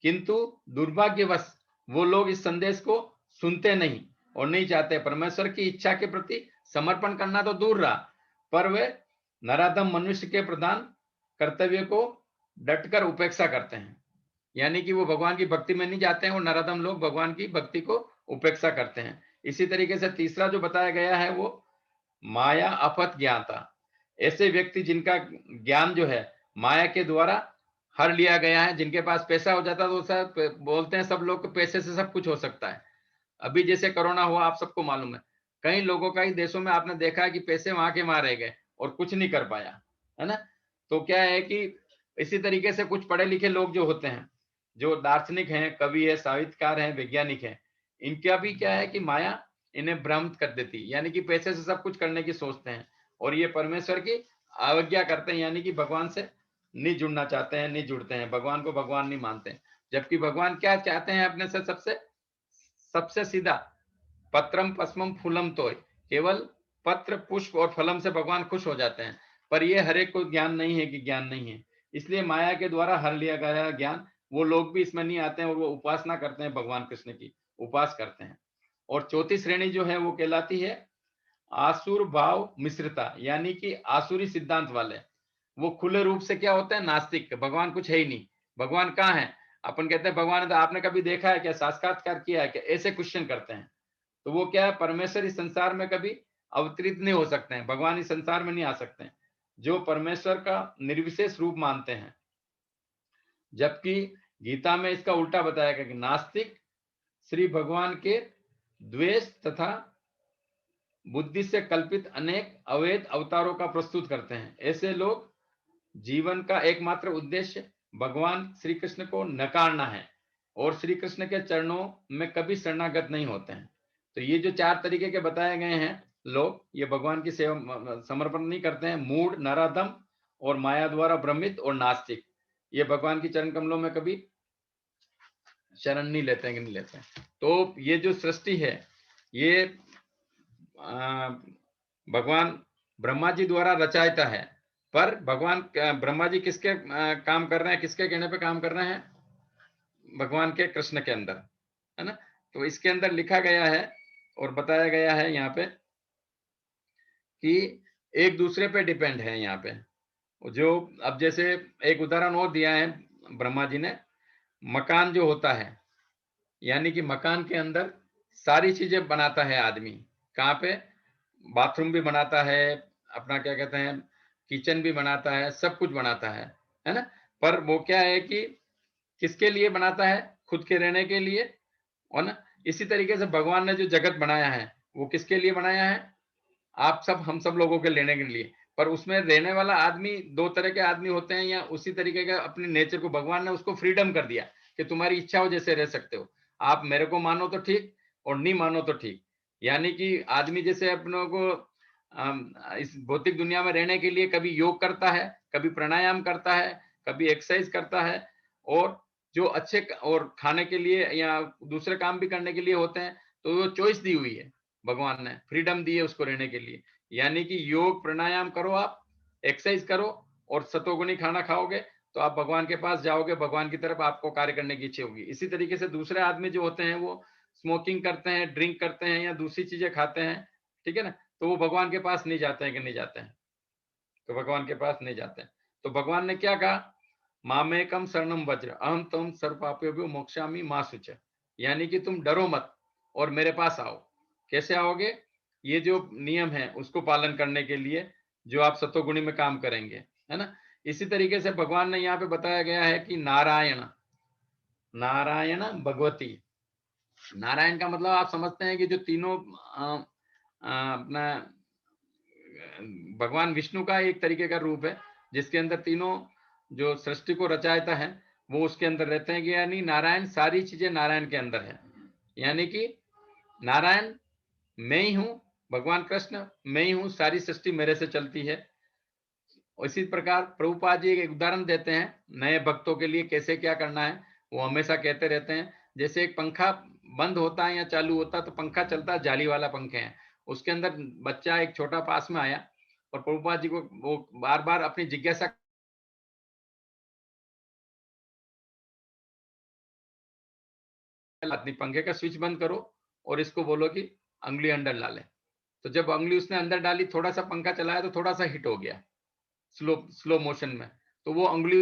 किंतु दुर्भाग्यवश वो लोग इस संदेश को सुनते नहीं और नहीं चाहते। परमेश्वर की इच्छा के प्रति समर्पण करना तो दूर रहा, पर वे नराधम मनुष्य के प्रदान कर्तव्य को डटकर उपेक्षा करते हैं। यानी कि वो भगवान की भक्ति में नहीं जाते हैं, और नराधम लोग भगवान की भक्ति को उपेक्षा करते हैं। इसी तरीके से तीसरा जो बताया गया है वो माया अपत ज्ञाता। ऐसे व्यक्ति जिनका ज्ञान जो है माया के द्वारा हर लिया गया है, जिनके पास पैसा हो जाता है तो सब बोलते हैं, सब लोग पैसे से सब कुछ हो सकता है। अभी जैसे कोरोना हुआ, आप सबको मालूम है, कई लोगों का ही देशों में आपने देखा है कि पैसे वहां के वहां रह गए और कुछ नहीं कर पाया, है ना। तो क्या है कि इसी तरीके से कुछ पढ़े लिखे लोग जो होते हैं जो दार्शनिक हैं, कवि है, साहित्यकार हैं, वैज्ञानिक हैं, इनका भी क्या है कि माया इन्हें भ्रमित कर देती, यानी कि पैसे से सब कुछ करने की सोचते हैं और ये परमेश्वर की अवज्ञा करते हैं, यानी कि भगवान से नहीं जुड़ना चाहते हैं, नहीं जुड़ते हैं, भगवान को भगवान नहीं मानते हैं। जबकि भगवान क्या चाहते हैं अपने से? सबसे सबसे सीधा, पत्रम पस्मम फूलम तोय, केवल पत्र पुष्प और फलम से भगवान खुश हो जाते हैं। पर ये हर एक को ज्ञान नहीं है कि ज्ञान नहीं है, इसलिए माया के द्वारा हर लिया गया ज्ञान वो लोग भी इसमें नहीं आते हैं और वो उपासना करते हैं, भगवान कृष्ण की उपास करते हैं। और चौथी श्रेणी जो है वो कहलाती है आसुर भाव मिश्रता, यानी कि आसुरी सिद्धांत वाले। वो खुले रूप से क्या होते हैं? नास्तिक, भगवान कुछ है ही नहीं, भगवान कहाँ है? अपन कहते हैं भगवान है, तो आपने कभी देखा है क्या? साक्षात्कार किया है क्या? ऐसे क्वेश्चन करते हैं। तो वो क्या है? परमेश्वर इस संसार में कभी अवतरित नहीं हो सकते हैं, भगवान इस संसार में नहीं आ सकते हैं, जो परमेश्वर का निर्विशेष रूप मानते हैं। जबकि गीता में इसका उल्टा बताया गया कि नास्तिक श्री भगवान के द्वेष तथा बुद्धि से कल्पित अनेक अवैध अवतारों का प्रस्तुत करते हैं। ऐसे लोग जीवन का एकमात्र उद्देश्य भगवान श्री कृष्ण को नकारना है और श्री कृष्ण के चरणों में कभी शरणागत नहीं होते हैं। तो ये जो 4 तरीके के बताए गए हैं लोग, ये भगवान की सेवा समर्पण नहीं करते हैं, मूढ़, नराधम और माया द्वारा भ्रमित और नास्तिक, ये भगवान की चरण कमलों में कभी शरण नहीं लेते हैं कि नहीं लेते हैं। तो ये जो सृष्टि है, ये भगवान ब्रह्मा जी द्वारा रचायता है, पर भगवान ब्रह्मा जी किसके काम कर रहे हैं, किसके कहने पे काम कर रहे हैं? भगवान के कृष्ण के अंदर, है ना? तो इसके अंदर लिखा गया है और बताया गया है यहाँ पे कि एक दूसरे पे डिपेंड है। यहाँ पे जो अब जैसे एक उदाहरण और दिया है ब्रह्मा जी ने, मकान जो होता है, यानी कि मकान के अंदर सारी चीजें बनाता है आदमी। कहाँ पे? बाथरूम भी बनाता है, अपना क्या कहते हैं, किचन भी बनाता है, सब कुछ बनाता है ना? पर वो क्या है कि किसके लिए बनाता है? खुद के रहने के लिए, और ना इसी तरीके से भगवान ने जो जगत बनाया है वो किसके लिए बनाया है? आप सब, हम सब लोगों के लेने के लिए। पर उसमें रहने वाला आदमी, 2 तरह के आदमी होते हैं, या उसी तरीके का अपने नेचर को भगवान ने उसको फ्रीडम कर दिया कि तुम्हारी इच्छा हो जैसे रह सकते हो, आप मेरे को मानो तो ठीक और नहीं मानो तो ठीक। यानी कि आदमी जैसे अपनों को इस भौतिक दुनिया में रहने के लिए कभी योग करता है, कभी प्राणायाम करता है, कभी एक्सरसाइज करता है, और जो अच्छे और खाने के लिए या दूसरे काम भी करने के लिए होते हैं, तो वो चॉइस दी हुई है, भगवान ने फ्रीडम दी है उसको रहने के लिए। यानी कि योग प्राणायाम करो, आप एक्सरसाइज करो और सतोगुणी खाना खाओगे तो आप भगवान के पास जाओगे, भगवान की तरफ आपको कार्य करने की इच्छा होगी। इसी तरीके से दूसरे आदमी जो होते हैं वो स्मोकिंग करते हैं, ड्रिंक करते हैं या दूसरी चीजें खाते हैं, ठीक है ना? तो वो भगवान के पास नहीं जाते हैं कि नहीं जाते हैं? तो भगवान के पास नहीं जाते हैं। तो भगवान ने क्या कहा? मामेकम शरणम वज्र अहम तम सर्वपापेभ्यो मोक्षामि मा शुच, यानी कि तुम डरो मत और मेरे पास आओ। कैसे आओगे? ये जो नियम है उसको पालन करने के लिए, जो आप सतोगुणी में काम करेंगे, है ना? इसी तरीके से भगवान ने यहाँ पे बताया गया है कि नारायण, नारायण भगवती। नारायण का मतलब आप समझते हैं कि जो तीनों अपना भगवान विष्णु का एक तरीके का रूप है, जिसके अंदर तीनों जो सृष्टि को रचायता है वो उसके अंदर रहते हैं कि यानी नारायण, सारी चीजें नारायण के अंदर है। यानी कि नारायण मैं ही हूं, भगवान कृष्ण मैं ही हूं, सारी सृष्टि मेरे से चलती है। इसी प्रकार प्रभुपाद जी एक उदाहरण देते हैं नए भक्तों के लिए कैसे क्या करना है। वो हमेशा कहते रहते हैं, जैसे एक पंखा बंद होता है या चालू होता है तो पंखा चलता है, जाली वाला पंखे हैं, उसके अंदर बच्चा एक छोटा पास में आया और प्रभुपाद जी को वो बार बार अपनी जिज्ञासा, अपनी पंखे का स्विच बंद करो और इसको बोलो कि अंगुली अंदर डाले। तो जब अंगुली उसने अंदर डाली, थोड़ा सा पंखा चलाया तो थोड़ा सा हिट हो गया, स्लो स्लो मोशन में, तो वो अंगुली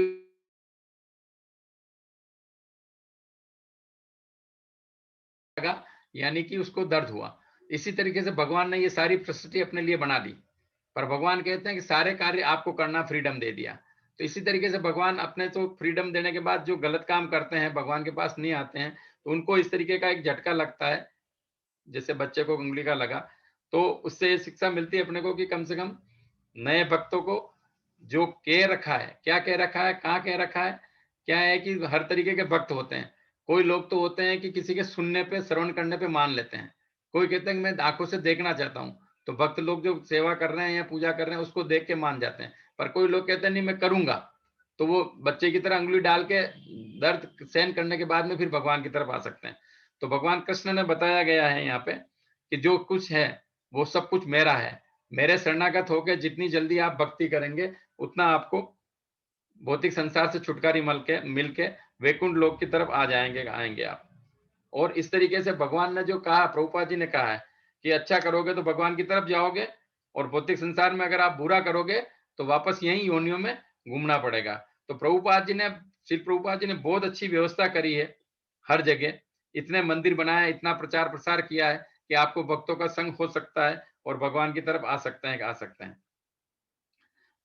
लगा, यानी कि उसको दर्द हुआ। इसी तरीके से भगवान ने ये सारी सृष्टि अपने लिए बना दी, पर भगवान कहते हैं कि सारे कार्य आपको करना फ्रीडम दे दिया। तो इसी तरीके से भगवान अपने तो फ्रीडम देने के बाद जो गलत काम करते हैं, भगवान के पास नहीं आते हैं, तो उनको इस तरीके का एक झटका लगता है, जैसे बच्चे को उंगली का लगा। तो उससे ये शिक्षा मिलती है अपने को कि कम से कम नए भक्तों को जो कह रखा है, क्या कह रखा है, कहाँ कह रखा है, क्या है कि हर तरीके के भक्त होते हैं। कोई लोग तो होते हैं कि किसी के सुनने पे, श्रवण करने पे मान लेते हैं। कोई कहते हैं कि मैं आँखों से देखना चाहता हूँ, तो भक्त लोग जो सेवा कर रहे हैं या पूजा कर रहे हैं उसको देख के मान जाते हैं। पर कोई लोग कहते हैं नहीं मैं करूँगा, तो वो बच्चे की तरह उँगली डाल के दर्द सहन करने के बाद में फिर भगवान की तरफ आ सकते हैं। तो भगवान कृष्ण ने बताया गया है यहाँ पे कि जो कुछ है वो सब कुछ मेरा है। मेरे शरणागत होके जितनी जल्दी आप भक्ति करेंगे, उतना आपको भौतिक संसार से छुटकारा मिल के वैकुंठ लोक की तरफ आएँगे आप। और इस तरीके से भगवान ने जो कहा, प्रभुपाद जी ने कहा है कि अच्छा करोगे तो भगवान की तरफ जाओगे और भौतिक संसार में अगर आप बुरा करोगे, तो वापस यहीं योनियों में घूमना पड़ेगा। तो श्री प्रभुपाद जी ने बहुत अच्छी व्यवस्था करी है हर जगह। इतने मंदिर बनाए, इतना प्रचार-प्रसार किया है कि आपको भक्तों का संग हो सकता है और भगवान की तरफ आ सकते हैं।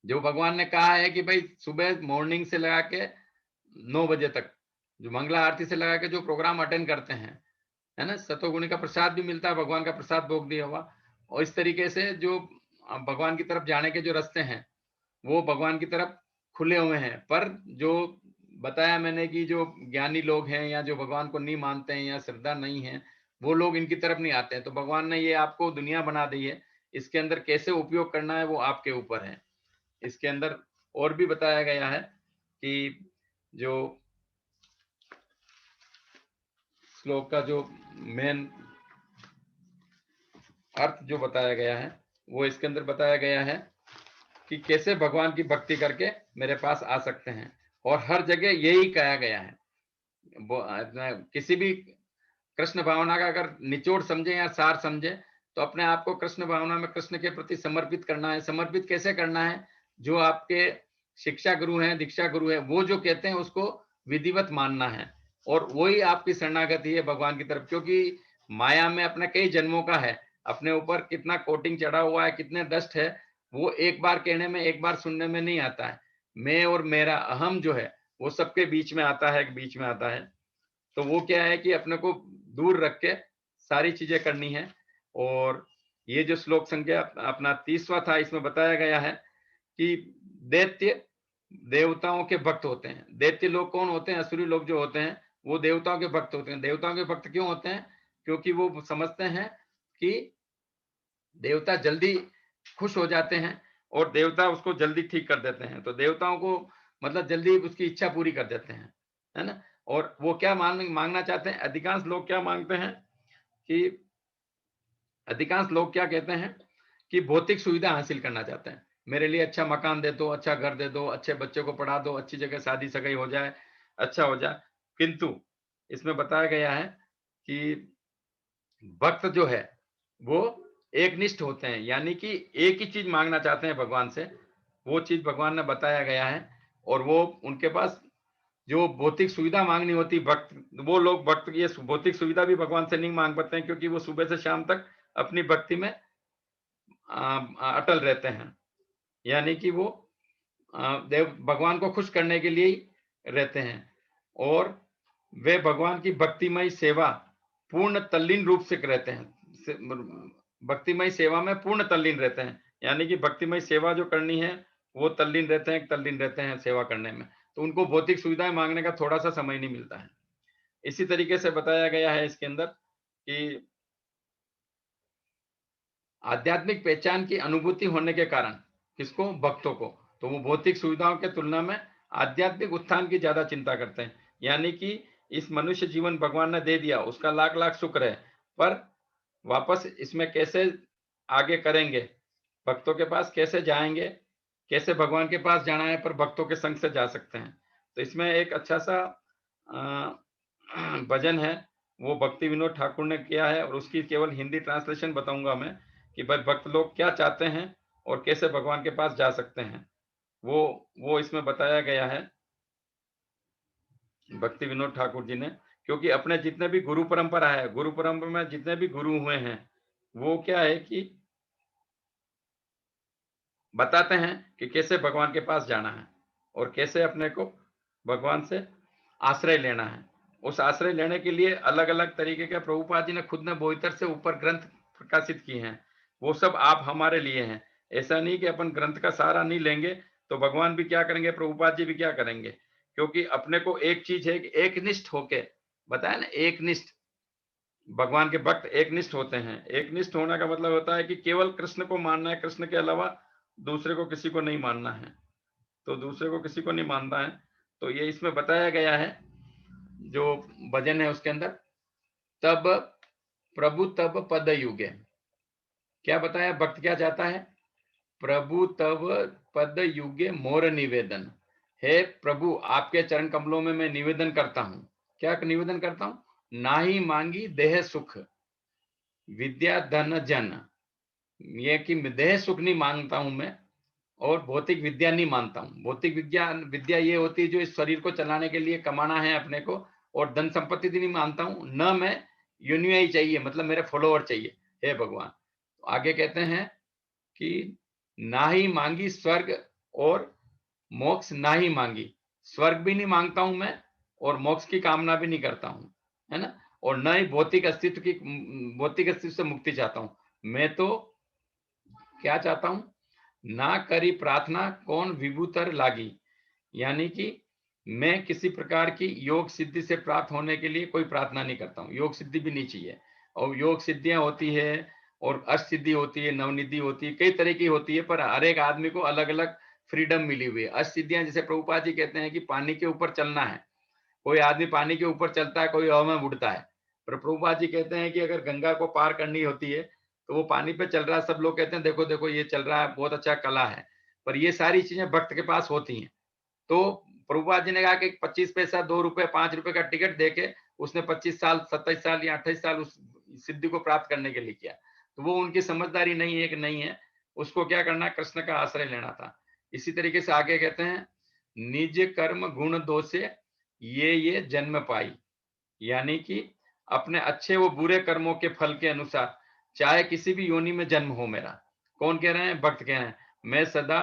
जो भगवान ने कहा है कि भाई सुबह मॉर्निंग से लगा के 9 बजे तक, जो मंगला आरती से लगा के जो प्रोग्राम अटेंड करते हैं, है ना? सतोगुणी का प्रसाद भी मिलता है, भगवान का प्रसाद भोग दिया हुआ। और इस तरीके से जो भगवान की तरफ जाने के जो रास्ते हैं, वो भगवान की तरफ खुले हुए हैं। पर जो बताया मैंने कि जो ज्ञानी लोग हैं या जो भगवान को नहीं मानते हैं या श्रद्धा नहीं है, वो लोग इनकी तरफ नहीं आते हैं। तो भगवान ने ये आपको दुनिया बना दी है, इसके अंदर कैसे उपयोग करना है वो आपके ऊपर है। इसके अंदर और भी बताया गया है कि जो श्लोक का जो मेन अर्थ जो बताया गया है, वो इसके अंदर बताया गया है कि कैसे भगवान की भक्ति करके मेरे पास आ सकते हैं। और हर जगह यही कहा गया है। किसी भी कृष्ण भावना का अगर निचोड़ समझे या सार समझे, तो अपने आप को कृष्ण भावना में कृष्ण के प्रति समर्पित करना है। समर्पित कैसे करना है? जो आपके शिक्षा गुरु हैं, दीक्षा गुरु हैं, वो जो कहते हैं उसको विधिवत मानना है और वही आपकी शरणागति है भगवान की तरफ। क्योंकि माया में अपने कई जन्मों का है, अपने ऊपर कितना कोटिंग चढ़ा हुआ है, कितने डस्ट है, वो एक बार कहने में, एक बार सुनने में नहीं आता है। मैं और मेरा अहम जो है, वो सबके बीच में आता है। तो वो क्या है कि अपने को दूर रख के सारी चीजें करनी है। और ये जो श्लोक संख्या अपना 30वां था, इसमें बताया गया है कि दैत्य देवताओं के भक्त होते हैं। दैत्य लोग कौन होते हैं? असुरी लोग जो होते हैं, वो देवताओं के भक्त होते हैं। देवताओं के भक्त क्यों होते हैं? क्योंकि वो समझते हैं कि देवता जल्दी खुश हो जाते हैं और देवता उसको जल्दी ठीक कर देते हैं। तो देवताओं को मतलब जल्दी उसकी इच्छा पूरी कर देते हैं, है ना? और वो क्या मांगना चाहते हैं? अधिकांश लोग क्या मांगते हैं कि अधिकांश लोग क्या कहते हैं कि भौतिक सुविधा हासिल करना चाहते हैं। मेरे लिए अच्छा मकान दे दो, अच्छा घर दे दो, अच्छे बच्चे को पढ़ा दो, अच्छी जगह शादी-सगाई हो जाए, अच्छा हो जाए। किंतु इसमें बताया गया है कि भक्त जो है, वो एकनिष्ठ होते हैं, यानी कि एक ही चीज़ माँगना चाहते हैं भगवान से, वो चीज़ भगवान ने बताया गया है। और वो उनके पास जो भौतिक सुविधा माँगनी होती भक्त, वो लोग भक्त ये भौतिक सुविधा भी भगवान से नहीं माँग पाते हैं, क्योंकि वो सुबह से शाम तक अपनी भक्ति में अटल रहते हैं। यानी कि वो भगवान को खुश करने के लिए ही रहते हैं और वे भगवान की भक्तिमय सेवा पूर्ण तल्लीन रूप से रहते हैं। भक्तिमय सेवा में पूर्ण तल्लीन रहते हैं, यानी कि भक्तिमय सेवा जो करनी है वो तल्लीन रहते हैं सेवा करने में। तो उनको भौतिक सुविधाएं मांगने का थोड़ा सा समय नहीं मिलता है। इसी तरीके से बताया गया है इसके अंदर कि आध्यात्मिक पहचान की अनुभूति होने के कारण किसको? भक्तों को। तो वो भौतिक सुविधाओं के तुलना में आध्यात्मिक उत्थान की ज्यादा चिंता करते हैं। यानी कि इस मनुष्य जीवन भगवान ने दे दिया, उसका लाख लाख शुक्र है, पर वापस इसमें कैसे आगे करेंगे, भक्तों के पास कैसे जाएंगे, कैसे भगवान के पास जाना है पर भक्तों के संग से जा सकते हैं। तो इसमें एक अच्छा सा भजन है, वो भक्ति विनोद ठाकुर ने किया है और उसकी केवल हिंदी ट्रांसलेशन बताऊंगा मैं कि भाई भक्त लोग क्या चाहते हैं और कैसे भगवान के पास जा सकते हैं। वो इसमें बताया गया है भक्ति विनोद ठाकुर जी ने। क्योंकि अपने जितने भी गुरु परंपरा है, गुरु परंपरा में जितने भी गुरु हुए हैं, वो क्या है कि बताते हैं कि कैसे भगवान के पास जाना है और कैसे अपने को भगवान से आश्रय लेना है। उस आश्रय लेने के लिए अलग-अलग तरीके के प्रभुपाद जी ने खुद ने 72 से ऊपर ग्रंथ प्रकाशित किए हैं। वो सब आप हमारे लिए हैं। ऐसा नहीं कि अपन ग्रंथ का सहारा नहीं लेंगे तो भगवान भी क्या करेंगे, प्रभुपाद जी भी क्या करेंगे। क्योंकि अपने को एक चीज है कि एकनिष्ठ होके, बताया ना, एकनिष्ठ, भगवान के भक्त एकनिष्ठ होते हैं। एकनिष्ठ होने का मतलब होता है कि केवल कृष्ण को मानना है, कृष्ण के अलावा दूसरे को किसी को नहीं मानना है। तो दूसरे को किसी को नहीं मानना है, तो ये इसमें बताया गया है जो भजन है उसके अंदर, तब प्रभु तब पद युगे। क्या बताया, भक्त क्या चाहता है, प्रभु तब पद युगे मोर निवेदन। हे प्रभु, आपके चरण कमलों में मैं निवेदन करता हूं। क्या निवेदन करता हूं, ना ही मांगी देह सुख विद्या धन जन। ये कि देह सुख नहीं मांगता हूं मैं, और भौतिक विद्या नहीं मानता हूं। भौतिक विद्या विद्या ये होती है जो इस शरीर को चलाने के लिए कमाना है अपने को, और धन संपत्ति भी नहीं मानता हूं, न मैं यूनियाई चाहिए, मतलब मेरे फॉलोअर चाहिए, हे भगवान। तो आगे कहते हैं कि ना ही मांगी स्वर्ग और मोक्ष, ना ही मांगी, स्वर्ग भी नहीं मांगता हूं मैं, और मोक्ष की कामना भी नहीं करता हूं, है ना, और न ही भौतिक अस्तित्व से मुक्ति चाहता हूं। मैं तो क्या चाहता हूं, ना करी प्रार्थना कौन विभूतर लागी। यानी कि मैं किसी प्रकार की योग सिद्धि से प्राप्त होने के लिए कोई प्रार्थना नहीं करता हूँ, योग सिद्धि भी नहीं चाहिए। और योग सिद्धियां होती है और अष्ट सिद्धि होती है, नवनिधि होती है, कई तरह की होती है, पर हर एक आदमी को अलग अलग फ्रीडम मिली हुई है। अष्ट सिद्धियां जैसे प्रभुपाद जी कहते हैं कि पानी के ऊपर चलना है, कोई आदमी पानी के ऊपर चलता है, कोई हवा में उड़ता है, पर प्रभुपाद जी कहते हैं कि अगर गंगा को पार करनी होती है तो वो पानी पे चल रहा है, सब लोग कहते हैं देखो देखो ये चल रहा है, बहुत अच्छा कला है, पर ये सारी चीजें भक्त के पास होती हैं। तो प्रभुपाद जी ने कहा कि 25 पैसा, 2 रुपए, 5 रुपए का टिकट देके उसने 25 साल, 27 साल या 28 साल उस सिद्धि को प्राप्त करने के लिए किया। तो वो उनकी समझदारी नहीं है कि नहीं है, उसको क्या करना, कृष्ण का आश्रय लेना था। इसी तरीके से आगे कहते हैं, निज कर्म गुण दोषे ये जन्म पाई। यानी कि अपने अच्छे व बुरे कर्मों के फल के अनुसार चाहे किसी भी योनि में जन्म हो मेरा। कौन कह रहे हैं, भक्त कह रहे हैं, मैं सदा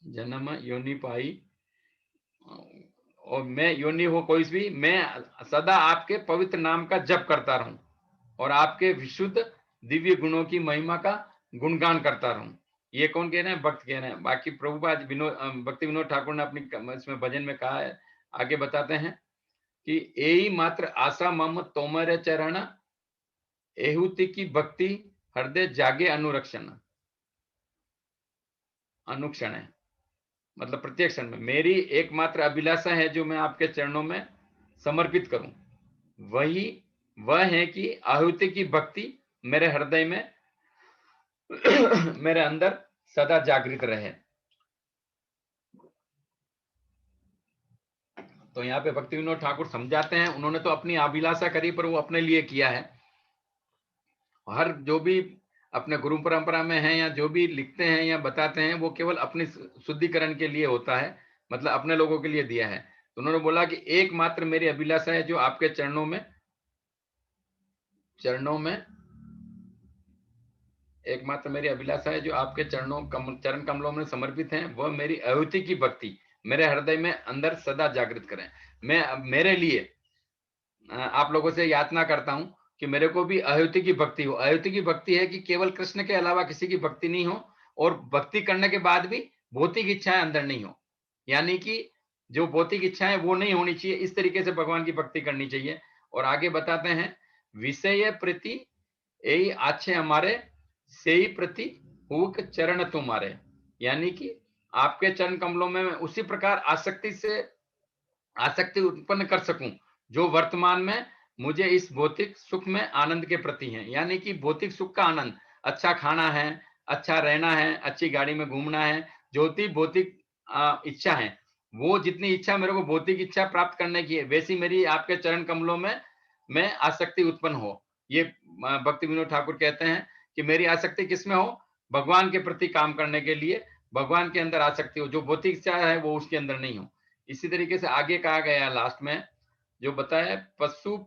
जन्म योनि पाई, और मैं योनि हो कोई भी, मैं सदा आपके पवित्र नाम का जप करता रहूं और आपके विशुद्ध दिव्य गुणों की महिमा का गुणगान करता रहूं। ये कौन कह रहे हैं, भक्त कह रहे हैं। बाकी प्रभुपाद भक्ति विनोद ठाकुर ने अपनी इसमें भजन में कहा है, आगे बताते हैं कि यही मात्र आशा मम तोमर चरण, एहुति की भक्ति हृदय जागे अनुरक्षण, अनुक्षण है, मतलब प्रत्येक क्षण में मेरी एकमात्र अभिलाषा है जो मैं आपके चरणों में समर्पित करूं, वही वह है कि आहुति की भक्ति मेरे हृदय में मेरे अंदर सदा जागृत रहे। तो यहाँ पे भक्ति विनोद ठाकुर समझाते हैं, उन्होंने तो अपनी अभिलाषा करी पर वो अपने लिए किया है। हर जो भी अपने गुरु परंपरा में है या जो भी लिखते हैं या बताते हैं, वो केवल अपनी शुद्धिकरण के लिए होता है, मतलब अपने लोगों के लिए दिया है। तो उन्होंने बोला कि एकमात्र मेरी अभिलाषा है जो आपके चरणों में एकमात्र मेरी अभिलाषा है जो आपके चरण कमलों में समर्पित हैं, वह मेरी आहुति की भक्ति मेरे हृदय में अंदर सदा जागृत करें। मैं मेरे लिए आप लोगों से याचना करता हूं कि मेरे को भी आहुति की भक्ति हो। आहुति की भक्ति है कि केवल कृष्ण के अलावा किसी की भक्ति नहीं हो, और भक्ति करने के बाद भी भौतिक इच्छाएं अंदर नहीं हो, यानी कि जो भौतिक इच्छाएं वो नहीं होनी चाहिए। इस तरीके से भगवान की भक्ति करनी चाहिए। और आगे बताते हैं, विषय प्रति यही अच्छे हमारे से ही प्रति हुक चरण तुम्हारे। यानी कि आपके चरण कमलों में मैं उसी प्रकार आसक्ति उत्पन्न कर सकूं जो वर्तमान में मुझे इस भौतिक सुख में आनंद के प्रति है। यानी कि भौतिक सुख का आनंद, अच्छा खाना है, अच्छा रहना है, अच्छी गाड़ी में घूमना है, जो भी भौतिक इच्छा है, वो जितनी इच्छा मेरे को भौतिक इच्छा प्राप्त करने की है, वैसी मेरी आपके चरण कमलों में मैं आसक्ति उत्पन्न हो। ये भक्ति विनोद ठाकुर कहते हैं कि मेरी आसक्ति किसमें हो, भगवान के प्रति काम करने के लिए भगवान के अंदर आसक्ति हो, जो भौतिक इच्छा है वो उसके अंदर नहीं हो। इसी तरीके से आगे कहा गया लास्ट में जो बताया, पशु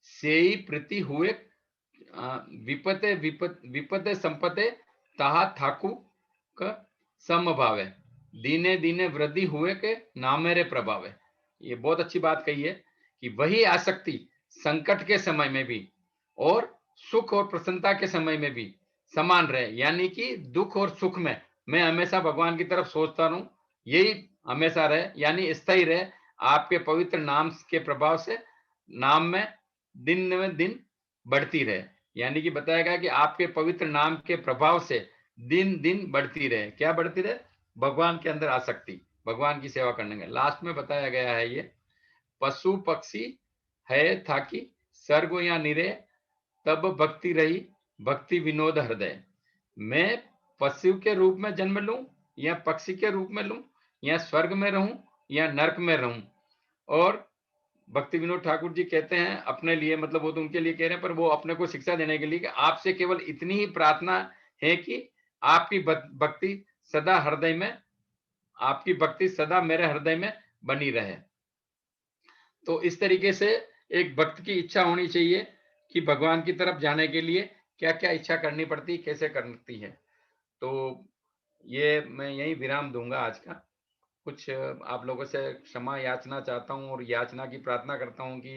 से ही प्रति हुए विपते संपते ताहा ठाकु का समभावे, दीने दीने वृद्धि हुए के नामेरे प्रभावे। ये बहुत अच्छी बात कही है कि वही आसक्ति संकट के समय में भी और सुख और प्रसन्नता के समय में भी समान रहे। यानी कि दुख और सुख में मैं हमेशा भगवान की तरफ सोचता रहूं, यही हमेशा रहे, यानी स्थायी रहे। आपके पवित्र नाम के प्रभाव से नाम में दिन बढ़ती रहे, यानी कि बताया गया कि आपके पवित्र नाम के प्रभाव से दिन दिन बढ़ती रहे। क्या बढ़ती रहे? भगवान के अंदर आसक्ति, भगवान की सेवा करने का। लास्ट में बताया गया है ये, पशु पक्षी है था कि स्वर्ग या निरे, तब भक्ति रही भक्ति विनोद हृदय। मैं पशु के रूप में जन्म लूं या पक्षी के रूप में लूं, या स्वर्ग में रहूं या नरक में रहूं। और भक्ति विनोद ठाकुर जी कहते हैं अपने लिए, मतलब वो तो उनके लिए कह रहे हैं, पर वो अपने को शिक्षा देने के लिए कि आपसे केवल इतनी ही प्रार्थना है कि आपकी भक्ति सदा हृदय में, आपकी भक्ति सदा मेरे हृदय में बनी रहे। तो इस तरीके से एक भक्त की इच्छा होनी चाहिए कि भगवान की तरफ जाने के लिए क्या क्या इच्छा करनी पड़ती, कैसे करती है। तो ये मैं यही विराम दूंगा आज का। कुछ आप लोगों से क्षमा याचना चाहता हूँ और याचना की प्रार्थना करता हूँ कि